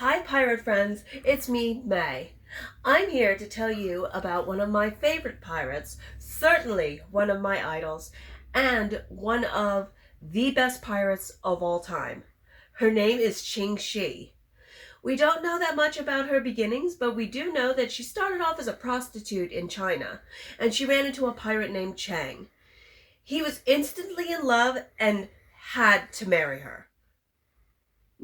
Hi, pirate friends. It's me, Mei. I'm here to tell you about one of my favorite pirates, certainly one of my idols, and one of the best pirates of all time. Her name is Ching Shih. We don't know that much about her beginnings, but we do know that she started off as a prostitute in China, and she ran into a pirate named Chang. He was instantly in love and had to marry her.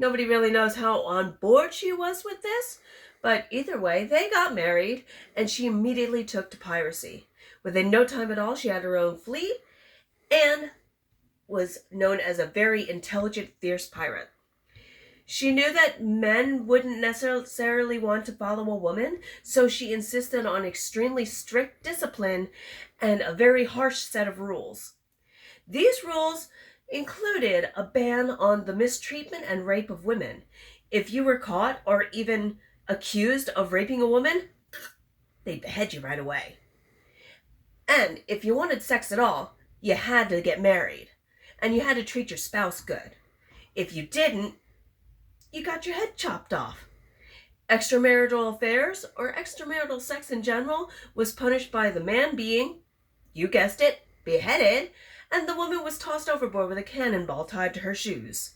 Nobody really knows how on board she was with this, but either way, they got married, and she immediately took to piracy. Within no time at all, she had her own fleet and was known as a very intelligent, fierce pirate. She knew that men wouldn't necessarily want to follow a woman, so she insisted on extremely strict discipline and a very harsh set of rules. These rules included a ban on the mistreatment and rape of women. If you were caught or even accused of raping a woman, they'd behead you right away. And if you wanted sex at all, you had to get married. And you had to treat your spouse good. If you didn't, you got your head chopped off. Extramarital affairs, or extramarital sex in general, was punished by the man being, you guessed it, beheaded, and the woman was tossed overboard with a cannonball tied to her shoes.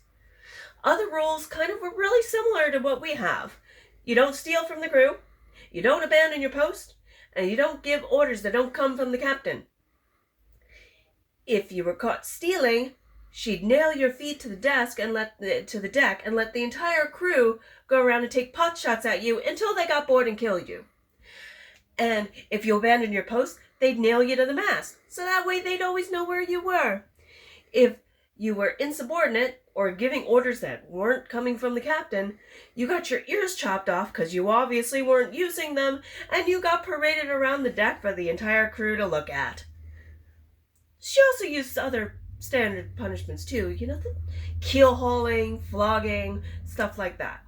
Other rules kind of were really similar to what we have. You don't steal from the crew, you don't abandon your post, and you don't give orders that don't come from the captain. If you were caught stealing, she'd nail your feet to the deck and let the entire crew go around and take pot shots at you until they got bored and killed you. And if you abandoned your post, they'd nail you to the mast, so that way they'd always know where you were. If you were insubordinate or giving orders that weren't coming from the captain, you got your ears chopped off because you obviously weren't using them, and you got paraded around the deck for the entire crew to look at. She also used other standard punishments too, the keel hauling, flogging, stuff like that.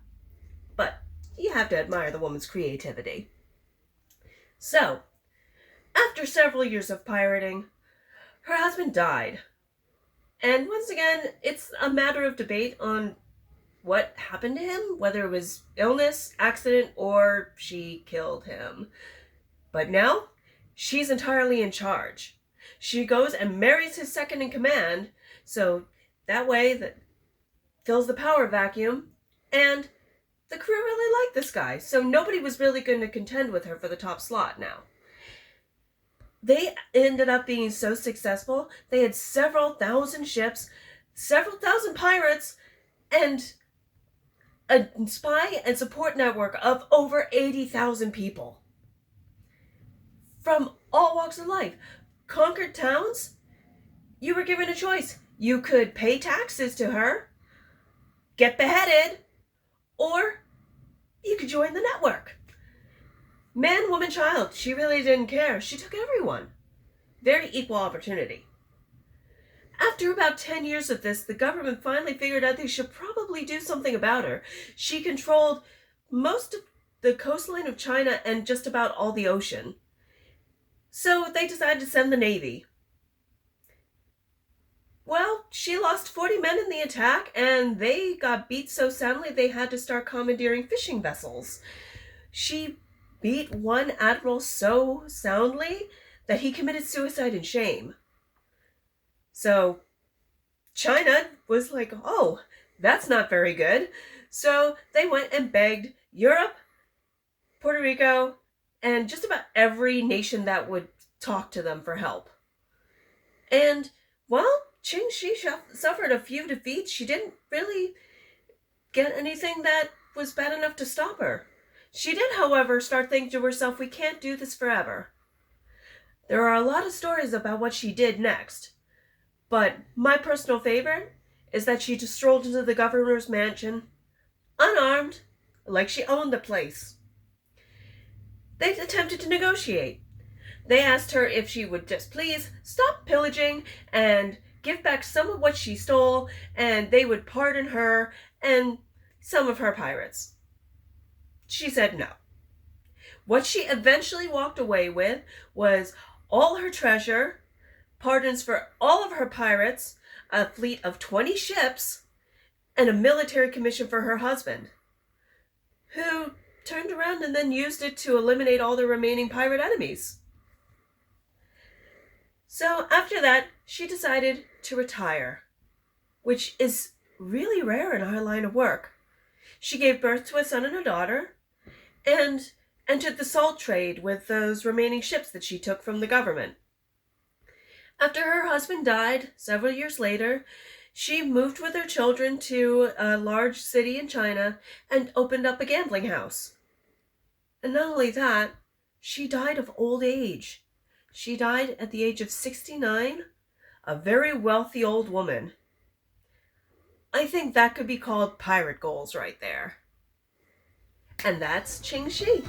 But you have to admire the woman's creativity. So, after several years of pirating, her husband died. And once again, it's a matter of debate on what happened to him, whether it was illness, accident, or she killed him. But now, she's entirely in charge. She goes and marries his second in command, so that way that fills the power vacuum, and the crew really liked this guy, so nobody was really going to contend with her for the top slot now. They ended up being so successful, they had several thousand ships, several thousand pirates, and a spy and support network of over 80,000 people. From all walks of life. Conquered towns, you were given a choice. You could pay taxes to her, get beheaded, or you could join the network. Man, woman, child, she really didn't care. She took everyone. Very equal opportunity. After about 10 years of this, the government finally figured out they should probably do something about her. She controlled most of the coastline of China and just about all the ocean. So they decided to send the Navy. Well, she lost 40 men in the attack, and they got beat so soundly they had to start commandeering fishing vessels. She beat one admiral so soundly that he committed suicide in shame. So China was like, oh, that's not very good. So they went and begged Europe, Puerto Rico, and just about every nation that would talk to them for help. And, well, Ching Shih suffered a few defeats. She didn't really get anything that was bad enough to stop her. She did, however, start thinking to herself, we can't do this forever. There are a lot of stories about what she did next. But my personal favorite is that she just strolled into the governor's mansion, unarmed, like she owned the place. They attempted to negotiate. They asked her if she would just please stop pillaging and give back some of what she stole, and they would pardon her and some of her pirates. She said no. What she eventually walked away with was all her treasure, pardons for all of her pirates, a fleet of 20 ships, and a military commission for her husband. who turned around and then used it to eliminate all the remaining pirate enemies. So after that, she decided to retire, which is really rare in our line of work. She gave birth to a son and a daughter and entered the salt trade with those remaining ships that she took from the government. After her husband died several years later, she moved with her children to a large city in China and opened up a gambling house. And not only that, she died of old age. She died at the age of 69, a very wealthy old woman. I think that could be called pirate goals right there. And that's Ching Shih.